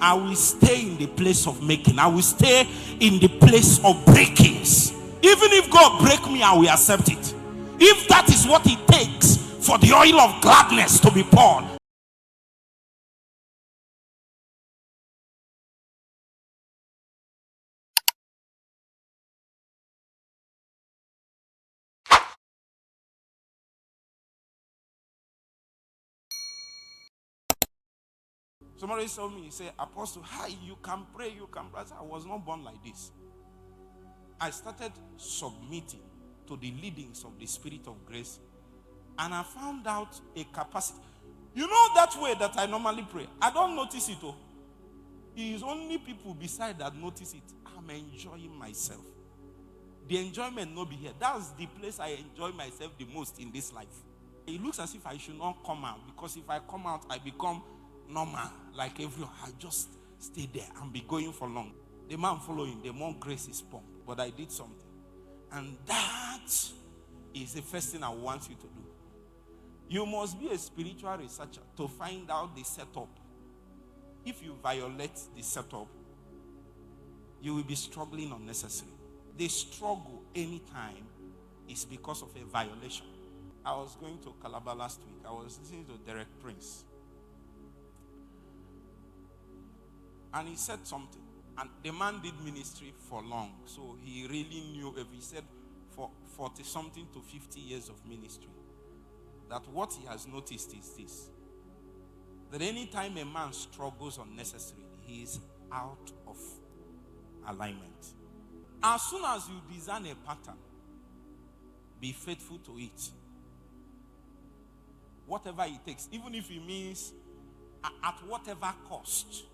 I will stay in the place of making. I will stay in the place of breakings. Even if God break me, I will accept it. If that is what it takes for the oil of gladness to be poured. Somebody told me, he said, Apostle, hi, you can pray, you can pray. I was not born like this. I started submitting to the leadings of the Spirit of grace, and I found out a capacity. You know that way that I normally pray, I don't notice it. Oh, it is only people beside that notice it. I'm enjoying myself. The enjoyment not be here. That's the place I enjoy myself the most in this life. It looks as if I should not come out, because if I come out, I become normal, like everyone. I just stay there and be going for long. The man following, the more grace is pumped. But I did something. And that is the first thing I want you to do. You must be a spiritual researcher to find out the setup. If you violate the setup, you will be struggling unnecessarily. The struggle anytime is because of a violation. I was going to Calabar last week. I was listening to Derek Prince. And he said something. And the man did ministry for long. So he really knew, if he said for 40 something to 50 years of ministry, that what he has noticed is this. That anytime a man struggles unnecessarily, he is out of alignment. As soon as you design a pattern, be faithful to it. Whatever it takes, even if it means at whatever cost,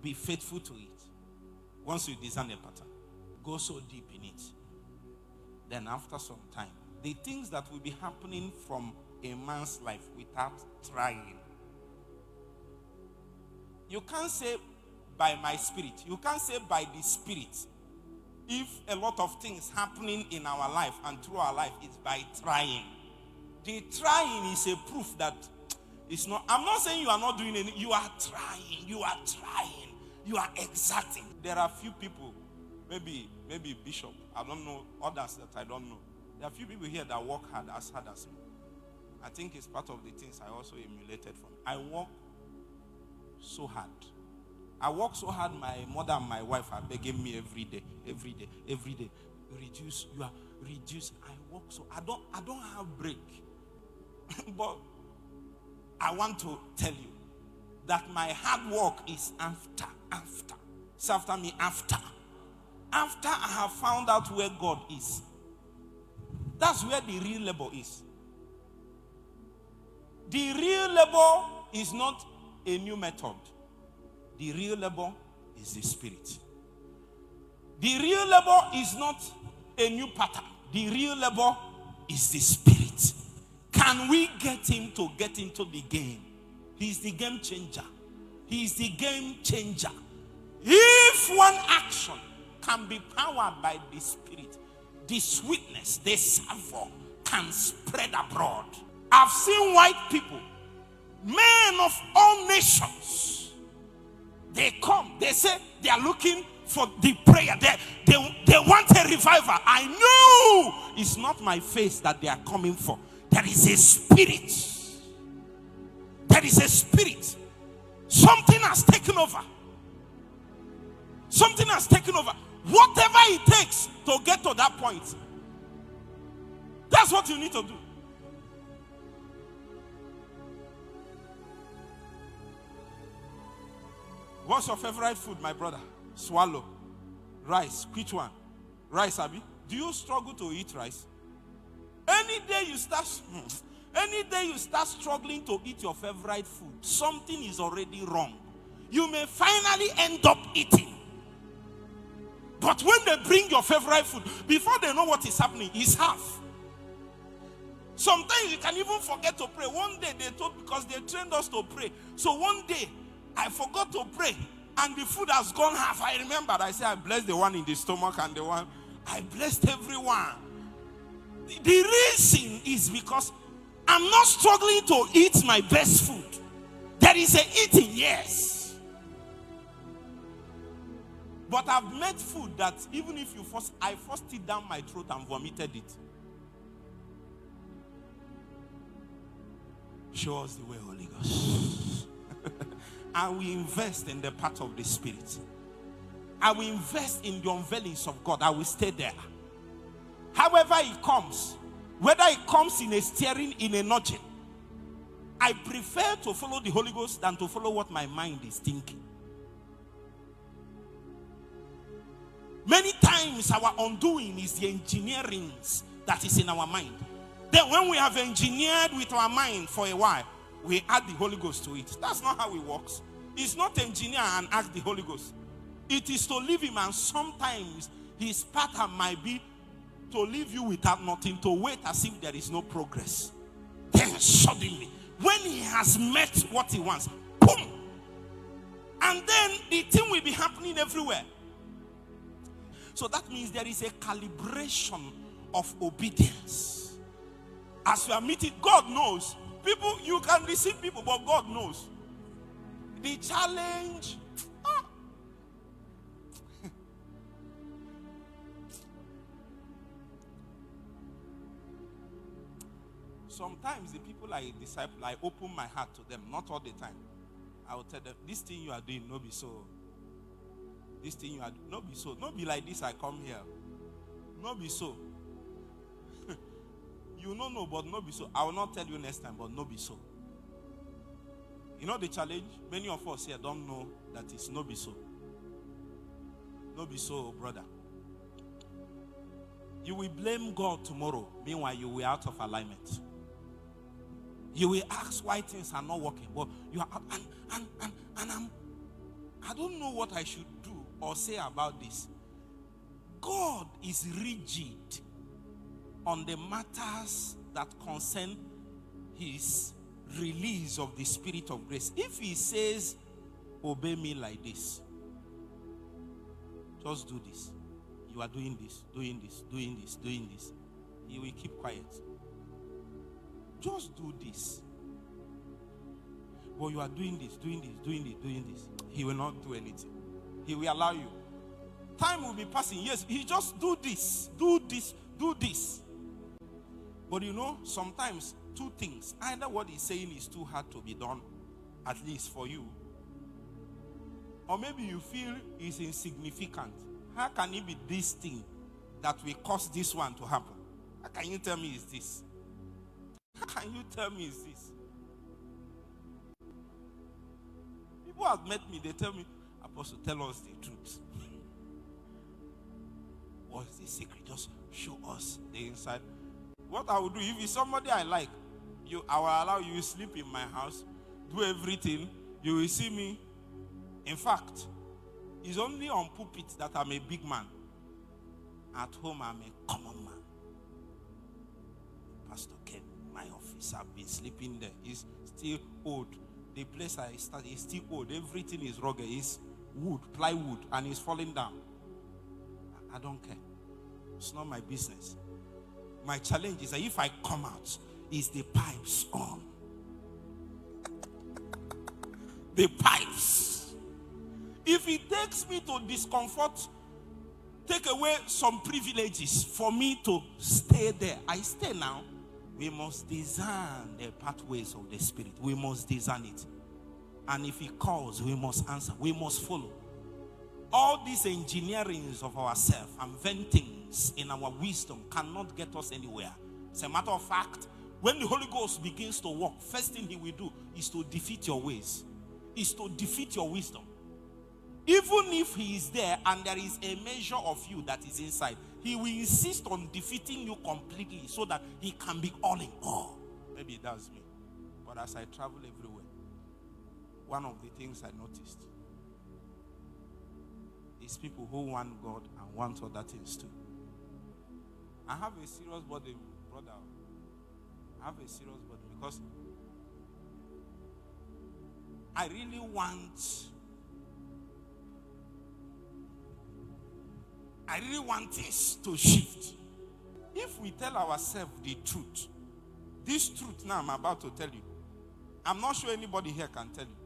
be faithful to it. Once you design a pattern, go so deep in it. Then after some time, the things that will be happening from a man's life without trying. You can't say by my spirit. You can't say by the spirit. If a lot of things happening in our life and through our life is by trying. The trying is a proof that it's not. I'm not saying you are not doing anything. You are trying. You are trying. You are exacting. There are few people, maybe Bishop, I don't know, others that I don't know. There are few people here that work hard as me. I think it's part of the things I also emulated from. I work so hard. I work so hard, my mother and my wife are begging me every day. Reduce, you are reduce. I work so I don't have break. But I want to tell you that my hard work is after. It's after me after. After I have found out where God is. That's where the real labor is. The real labor is not a new method. The real labor is the Spirit. The real labor is not a new pattern. The real labor is the Spirit. Can we get him to get into the game? He's the game changer. He's the game changer. If one action can be powered by the Spirit, the sweetness, the savor can spread abroad. I've seen white people, men of all nations. They come, they say they are looking for the prayer. They want a revival. I know it's not my face that they are coming for. There is a spirit. There is a spirit. Something has taken over. Something has taken over. Whatever it takes to get to that point, that's what you need to do. What's your favorite food, my brother? Swallow. Rice. Which one? Rice, Abi. Do you struggle to eat rice? Any day you start struggling to eat your favorite food, something is already wrong. You may finally end up eating. But when they bring your favorite food, before they know what is happening, it's half. Sometimes you can even forget to pray. One day they told, because they trained us to pray. So one day I forgot to pray and the food has gone half. I remembered. I said, I blessed the one in the stomach and the one. I blessed everyone. The reason is because I'm not struggling to eat my best food. There is a eating, yes. But I've made food that even if I forced it down my throat and vomited it. Show us the way, Holy Ghost. And we invest in the path of the Spirit. I will invest in the unveilings of God. I will stay there. However it comes, whether it comes in a steering, in a nudging, I prefer to follow the Holy Ghost than to follow what my mind is thinking. Many times our undoing is the engineering that is in our mind. Then when we have engineered with our mind for a while, we add the Holy Ghost to it. That's not how it works. It's not engineer and add the Holy Ghost. It is to leave him, and sometimes his pattern might be to leave you without nothing, to wait as if there is no progress. Then suddenly, when he has met what he wants, boom! And then the thing will be happening everywhere. So that means there is a calibration of obedience. As you are meeting, God knows. People, you can deceive people, but God knows. The challenge. Sometimes the people I disciple, I open my heart to them, not all the time. I will tell them, this thing you are doing, no be so. This thing you are doing, no be so. No be like this, I come here. No be so. You know, but no be so. I will not tell you next time, but no be so. You know the challenge? Many of us here don't know that it's no be so. No be so, brother. You will blame God tomorrow. Meanwhile, you will out of alignment. You will ask why things are not working. But you are I don't know what I should do or say about this. God is rigid on the matters that concern his release of the Spirit of grace. If he says, obey me like this, just do this. You are doing this, doing this, doing this, doing this. He will keep quiet. Just do this. But you are doing this, doing this, doing this, doing this. He will not do anything. He will allow you. Time will be passing. Yes, he just do this, do this, do this. But you know, sometimes two things. Either what he's saying is too hard to be done, at least for you. Or maybe you feel it's insignificant. How can it be this thing that will cause this one to happen? How can you tell me it's this? How can you tell me it's this? People have met me, they tell me, Apostle, tell us the truth. What's the secret? Just show us the inside. What I will do, if it's somebody I like, I will allow you to sleep in my house, do everything. You will see me. In fact, it's only on pulpit that I'm a big man. At home, I'm a common man. Pastor Ken, my office, I've been sleeping there. It's still old. The place I started is still old. Everything is rugged. It's wood, plywood, and it's falling down. I don't care. It's not my business. My challenge is that if I come out, is the pipes on? The pipes. If it takes me to discomfort, take away some privileges for me to stay there, I stay now. We must discern the pathways of the Spirit. We must discern it. And if he calls, we must answer. We must follow. All these engineerings of ourselves and ventings in our wisdom cannot get us anywhere. As a matter of fact, when the Holy Ghost begins to work, first thing he will do is to defeat your ways. Is to defeat your wisdom. Even if he is there and there is a measure of you that is inside, he will insist on defeating you completely so that he can be all in all. Maybe that's me. But as I travel everywhere, one of the things I noticed is people who want God and want other things too. I have a serious burden, brother. I have a serious burden because I really want this to shift. If we tell ourselves the truth, this truth now I'm about to tell you, I'm not sure anybody here can tell you.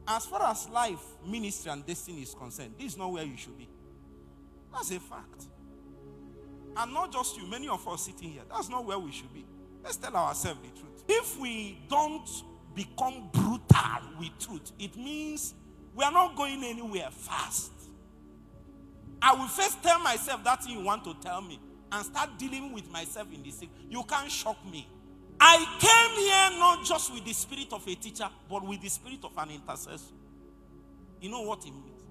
As far as life, ministry, and destiny is concerned, this is not where you should be. That's a fact. And not just you, many of us sitting here, that's not where we should be. Let's tell ourselves the truth. If we don't become brutal with truth, it means we are not going anywhere fast. I will first tell myself that thing you want to tell me and start dealing with myself in this thing. You can't shock me. I came here not just with the spirit of a teacher, but with the spirit of an intercessor. You know what it means?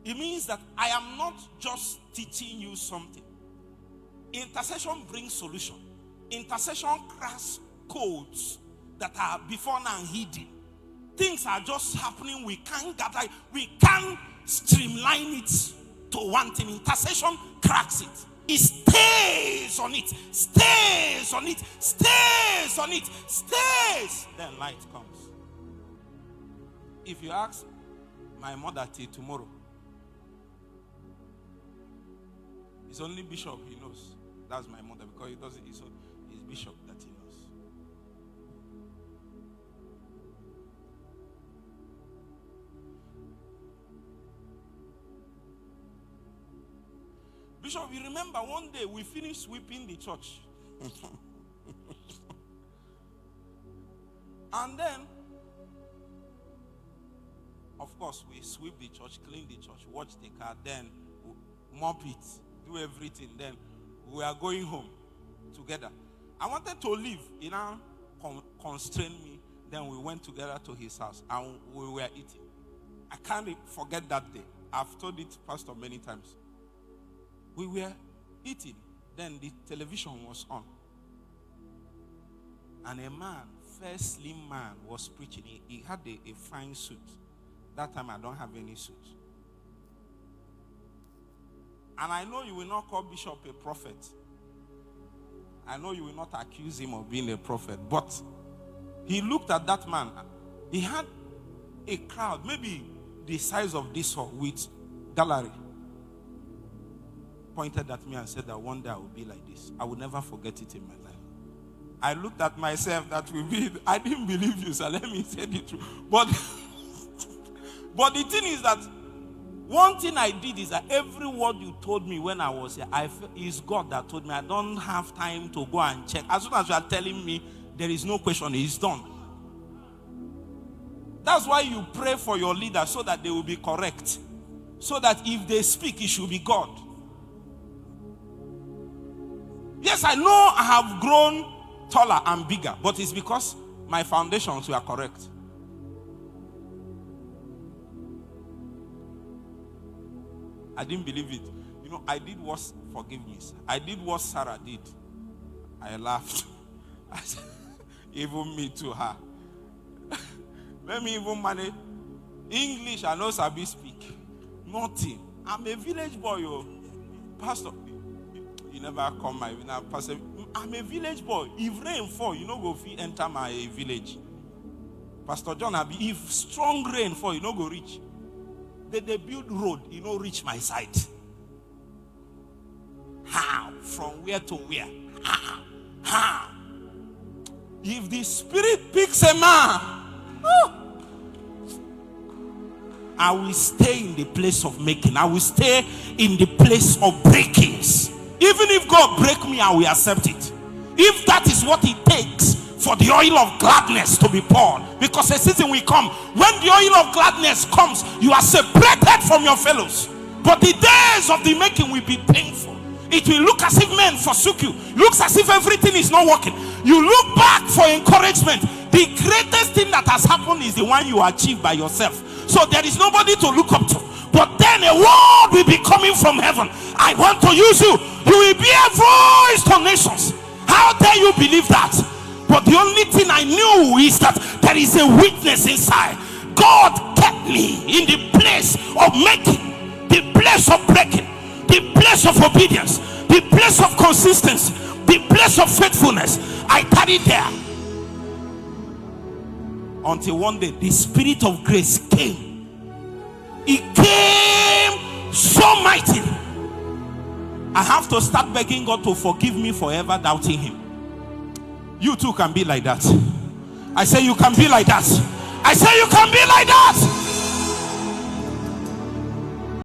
It means that I am not just teaching you something. Intercession brings solution. Intercession cracks codes that are before now hidden. Things are just happening. We can't gather. We can't streamline it to one thing. Intercession cracks it. It stays on it. Stays on it. Stays on it. Stays. Then light comes. If you ask my mother till tomorrow, it's only Bishop he knows. That's my mother, because he doesn't. It's Bishop that he knows. Bishop, you remember one day we finished sweeping the church. And then, of course, we sweep the church, clean the church, watch the car, then mop it, do everything. Then we are going home together. I wanted to leave, constrained me. Then we went together to his house and we were eating. I can't forget that day. I've told it, Pastor, many times. We were eating. Then the television was on. And a man, fair slim man, was preaching. He had a fine suit. That time I don't have any suit. And I know you will not call Bishop a prophet. I know you will not accuse him of being a prophet. But he looked at that man. He had a crowd, maybe the size of this hall, with gallery. Pointed at me and said that one day I will be like this. I will never forget it in my life. I looked at myself, that will be, I didn't believe you, so let me say the truth. But the thing is that one thing I did is that every word you told me when I was here, it's God that told me. I don't have time to go and check. As soon as you are telling me, there is no question, it's done. That's why you pray for your leader, so that they will be correct. So that if they speak, it should be God. Yes, I know I have grown taller and bigger, but it's because my foundations were correct. I didn't believe it. I did what, forgive me, I did what Sarah did. I laughed. I said, even me to her. Let me even manage. English, I know Sabi speak. Nothing. I'm a village boy, Pastor. You never come my pastor. I'm a village boy. If rain fall, go enter my village. Pastor John, if strong rain fall, go reach. They build road, reach my side. How? From where to where? How? If the Spirit picks a man, I will stay in the place of making. I will stay in the place of breakings. Even if God break me, I will accept it. If that is what it takes for the oil of gladness to be poured. Because a season will come when the oil of gladness comes, you are separated from your fellows. But the days of the making will be painful. It will look as if men forsook you. Looks as if everything is not working. You look back for encouragement. The greatest thing that has happened is the one you achieved by yourself. So there is nobody to look up to. But then a word will be coming from heaven. I want to use you. You will be a voice to nations. How dare you believe that? But the only thing I knew is that there is a witness inside. God kept me in the place of making, the place of breaking, the place of obedience, the place of consistency, the place of faithfulness. I carried there. Until one day the Spirit of grace came. It came so mighty. I have to start begging God to forgive me for ever doubting him. You too can be like that. I say you can be like that. I say you can be like that.